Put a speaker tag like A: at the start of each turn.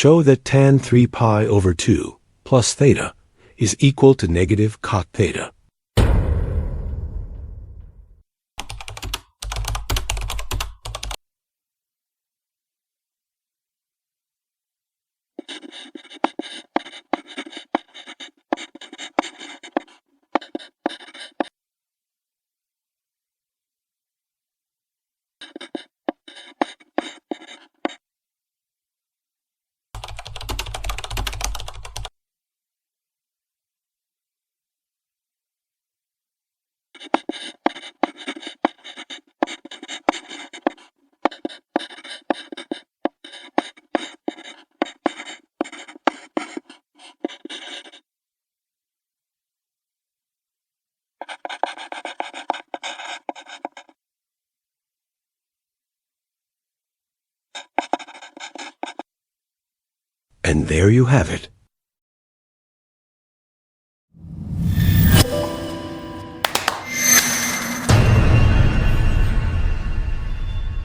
A: Show that tan 3 pi over 2 plus theta is equal to negative cot theta. And there you have it.